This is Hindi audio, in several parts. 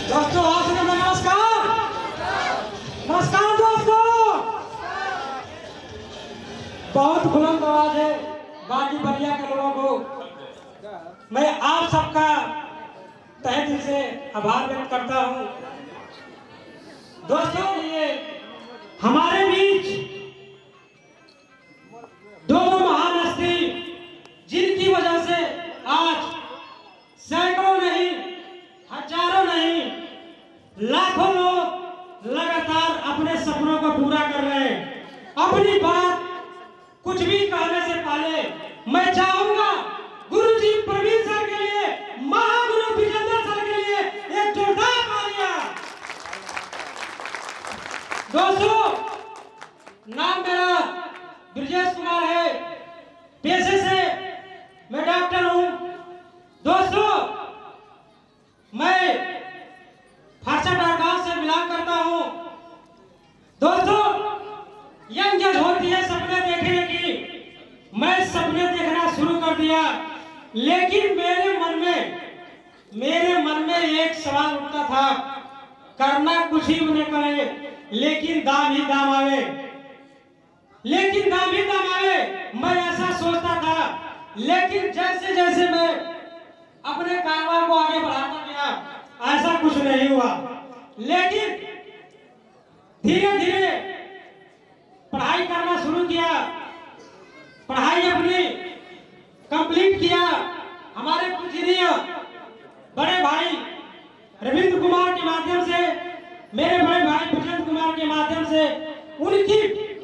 दोस्तों आपने नमस्कार नमस्कार दोस्तों। बहुत बुलंद आवाज है बागी बलिया के लोगों को मैं आप सबका तहे दिल से आभार व्यक्त करता हूं। दोस्तों ये हमारे बीच दो महान हस्ती जिनकी वजह से आज सैकड़ों नहीं हजारों नहीं लाखों लोग लगातार अपने सपनों को पूरा कर रहे हैं। अपनी बात कुछ भी कहने से पहले मैं चाहूंगा गुरुजी प्रवीण सर के लिए, महागुरु विजेंद्र सर के लिए एक जोरदार तालियां। दोस्तों नाम मेरा ब्रजेश कुमार है, पेशे से मैं डॉक्टर हूं। दोस्तों मैं गांव से बिलोंग करता हूं। दोस्तों यंग एज होती है सपने देखने की, मैं सपने देखना शुरू कर दिया, लेकिन मेरे मन में एक सवाल उठता था, करना कुछ ही उन्हें करे लेकिन दाम ही दाम आवे, लेकिन दाम ही दाम आवे, मैं ऐसा सोचता था। लेकिन जैसे जैसे मैं अपने कारोबार को आगे बढ़ाता गया ऐसा कुछ नहीं हुआ, लेकिन धीरे धीरे पढ़ाई करना शुरू किया, पढ़ाई अपनी कंप्लीट किया। हमारे पूजनीय बड़े भाई रविंद्र कुमार के माध्यम से, मेरे बड़े भाई भूपेंद्र कुमार के माध्यम से, उनकी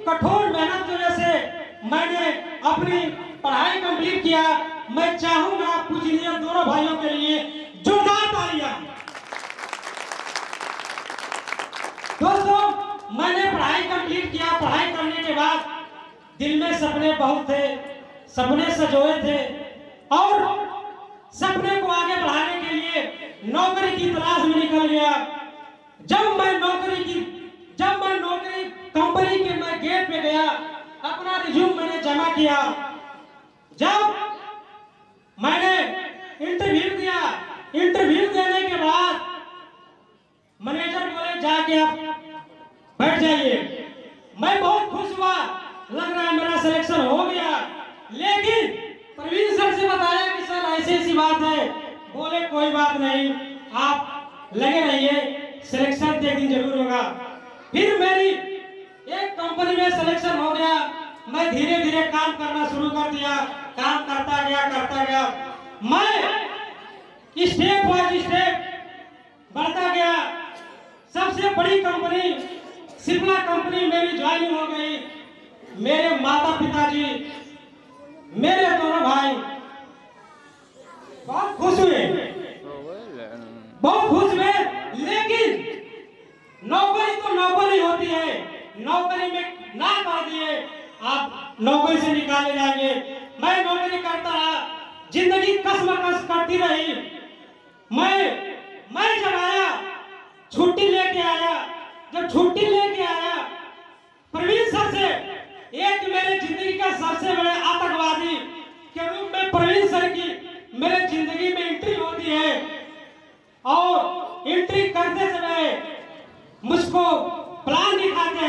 कठोर मेहनत की वजह से मैंने अपनी पढ़ाई कंप्लीट किया। मैं चाहूंगा पूजनीय दोनों भाइयों के लिए जोरदार तालियां। दोस्तों मैंने पढ़ाई कंप्लीट किया, पढ़ाई करने के बाद दिल में सपने बहुत थे, सपने सजोए थे और सपने को आगे बढ़ाने के लिए नौकरी की तलाश में निकल गया। जब मैं नौकरी कंपनी के मैं गेट पे गया, अपना रिज्यूम मैंने जमा किया। जब मैंने इंटरव्यू दिया, इंटरव्यू देने के बाद मैनेजर बोले जाके आप बैठ जाइए। मैं बहुत खुश हुआ, लग रहा है मेरा सिलेक्शन हो गया। लेकिन प्रवीण सर से बताया कि सर ऐसी ऐसी बात है, बोले कोई बात नहीं, आप लगे रहिए, सिलेक्शन एक दिन जरूर होगा। फिर मेरी एक कंपनी में सिलेक्शन हो गया। मैं धीरे धीरे काम करना शुरू कर दिया, काम करता गया मैं स्टेप बाय स्टेप बढ़ता गया। सबसे बड़ी कंपनी सिप्ला कंपनी मेरी ज्वाइनिंग हो गई। मेरे माता पिताजी, मेरे दोनों भाई बहुत खुश हुए, बहुत खुश हुए। लेकिन नौकरी तो नौकरी होती है, नौकरी में ना कर दिए आप नौकरी से निकाले जाएंगे। मैं नौकरी करता रहा, जिंदगी कसमकस करती रही। मैं जब आया, छुट्टी लेके आया, जब छुट्टी लेके आया प्रवीण सर से, एक मेरे जिंदगी का सबसे बड़े आतंकवादी के रूप में प्रवीण सर की मेरे जिंदगी में एंट्री होती है। और एंट्री करते समय मुझको प्लान दिखाते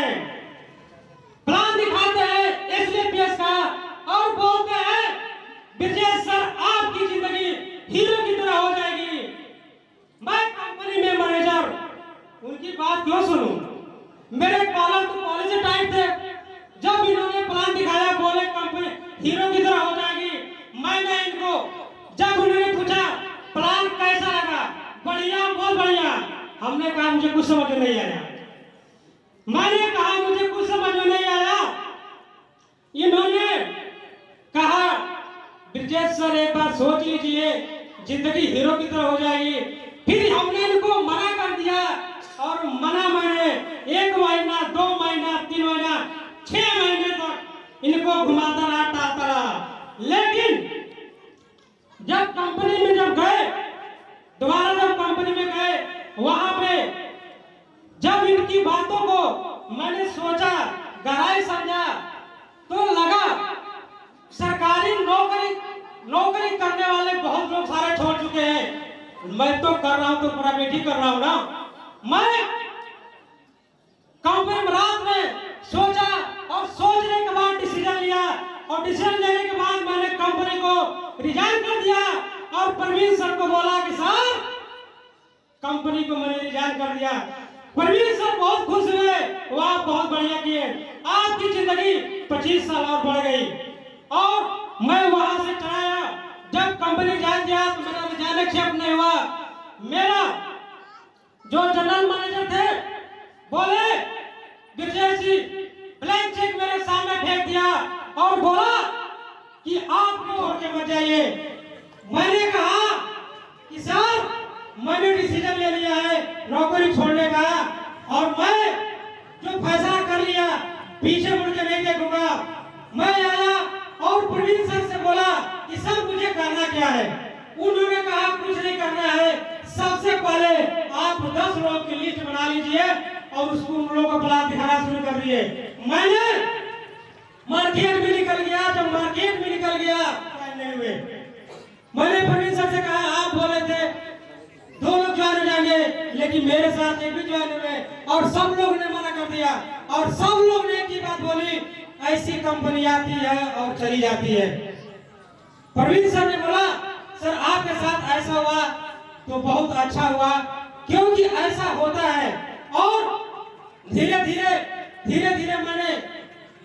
हैं एसडीपीएस का, और बोलते हैं ब्रजेश सर आपकी जिंदगी हीरो की तरह हो जाएगी। मैं कंपनी में मैनेजर, उनकी बात क्यों सुनूं? मेरे कॉलर तो कॉलेज टाइप थे। जब इन्होंने प्लान दिखाया, बोले कंपनी हीरो की तरह हो जाएगी, मैंने इनको, जब उन्होंने पूछा प्लान कैसा लगा, बढ़िया, बहुत बढ़िया, हमने कहा मुझे कुछ समझ में नहीं आया। मैंने कहा मुझे कुछ समझ में नहीं आया। इन्होंने कहा ब्रजेश सर एक बार सोच लीजिए, जिंदगी हीरो की तरह हो जाएगी। फिर हमने इनको मना कर दिया, और मना मैंने 1 महीना, 2 महीना, 3 महीना, 6 महीने तक इनको घुमाता रहा, टालता रहा। लेकिन जब कंपनी में जब गए, दोबारा जब कंपनी में गए, वहां पे जब इनकी बातों को मैंने सोचा, गहराई समझा, तो लगा सरकारी नौकरी करने वाले बहुत लोग सारे छोड़ चुके हैं। मैं तो कर रहा हूं तो प्राइवेट ही कर रहा हूं ना। मैं कंपनी में रात में सोचा और सोचने के बाद डिसीजन लिया और डिसीजन लेने के बाद मैंने कंपनी को रिजाइन कर दिया और परवीन सर को बोला कि सर कंपनी को मैंने रिजाइन कर दिया। परवीन सर बहुत खुश हुए, वो आप बहुत बढ़िया किए, आपकी जिंदगी 25 साल और बढ़ गई। और मैं वहां से चलाया, जब कंपनी रिजाइन दिया तो मेरा रिजाइन एक्सेप्ट नहीं हुआ। मेरा जो जनरल मैनेजर थे बोले विजय जी ब्लैंक चेक मेरे सामने फेंक दिया और बोला कि आप छोड़ के मत जाइए। मैंने कहा कि सर मैंने डिसीजन ले लिया है नौकरी छोड़ने का और मैं जो फैसला कर लिया पीछे मुड़ के नहीं देखूंगा। मैं आया और प्रवीण सर से बोला कि सर मुझे करना क्या है। उन्होंने कहा कुछ नहीं करना है, सबसे पहले आप 10 लोगों की लिस्ट बना लीजिए और उसको उन लोगों को प्लान दिखाना शुरू कर दिए। मैंने मार्केट में निकल गया, जब मार्केट में निकल गया नहीं हुए। मैंने प्रवीण सर से कहा आप बोले थे 2 लोग ज्वाइन हो जाएंगे, लेकिन मेरे साथ एक भी ज्वाइन हुए और सब लोग ने मना कर दिया और सब लोग ने एक ही बात बोली, ऐसी कंपनी आती है और चली जाती है। प्रवीण सर ने बोला सर आपके साथ ऐसा हुआ तो बहुत अच्छा हुआ, क्योंकि ऐसा होता है। और धीरे धीरे मैंने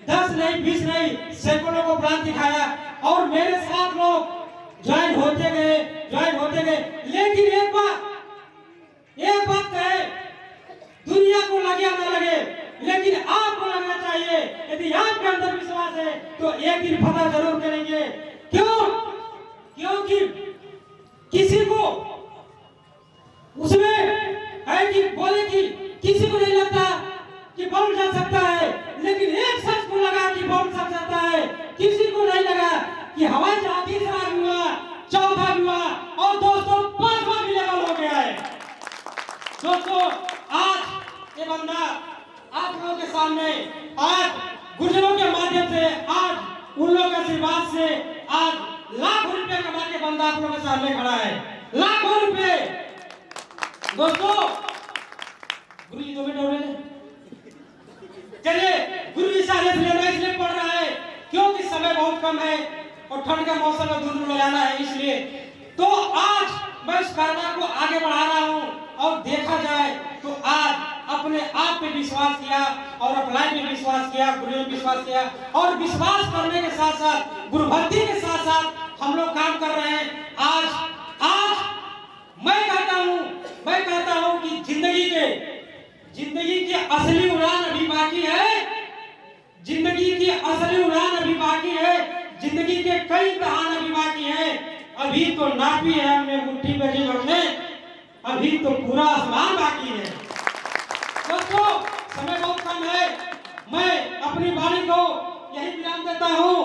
10 नहीं 20 नहीं सैकड़ों को प्लान दिखाया और मेरे साथ लोग ज्वाइन होते गए। लेकिन एक बात कहे, दुनिया को लगे ना लगे लेकिन आपको लगना चाहिए। यदि आपके अंदर विश्वास है तो एक दिन पता जरूर करेंगे। क्योंकि किसी को उसमें है कि बोले कि किसी को नहीं लगता कि बम जा सकता है, लेकिन एक शख्स को लगा कि बम जा सकता है। किसी को नहीं लगा कि हवाई जहाज 3रा भी हुआ, 4था भी हुआ और दोस्तों 5वां भी लेवल हो गया है। दोस्तों आज ये बंदा आप लोगों के सामने आज गुजरों के माध्यम से आज उन लोगों के आशीर्वाद से आज लाखों रुपए कमा के बंदा आप लोगों के सामने खड़ा है, लाखों रुपए। दोस्तों गुरु जी 2 मिनट हो रहे, चलिए गुरु जी से लेना इसलिए पड़ रहा है क्योंकि समय बहुत कम है और ठंड का मौसम में दूध ले जाना है, इसलिए तो आज मैं इस कारनामे को आगे बढ़ा रहा हूँ। और देखा जाए तो आज अपने आप पे विश्वास किया और अपने पे विश्वास किया, गुरु में विश्वास किया और विश्वास करने के साथ साथ गुरु भक्ति के साथ साथ हम लोग काम कर रहे हैं। आज मैं कहता हूँ कि जिंदगी की असली उड़ान अभी बाकी है। जिंदगी की असली उड़ान अभी बाकी है। जिंदगी के कई इम्तिहान अभी बाकी है। अभी तो नापी है हमने मुट्ठी पे जी हमने, अभी तो पूरा आसमान बाकी है। दोस्तों समय बहुत कम है, मैं अपनी वाणी को यही विराम देता हूँ।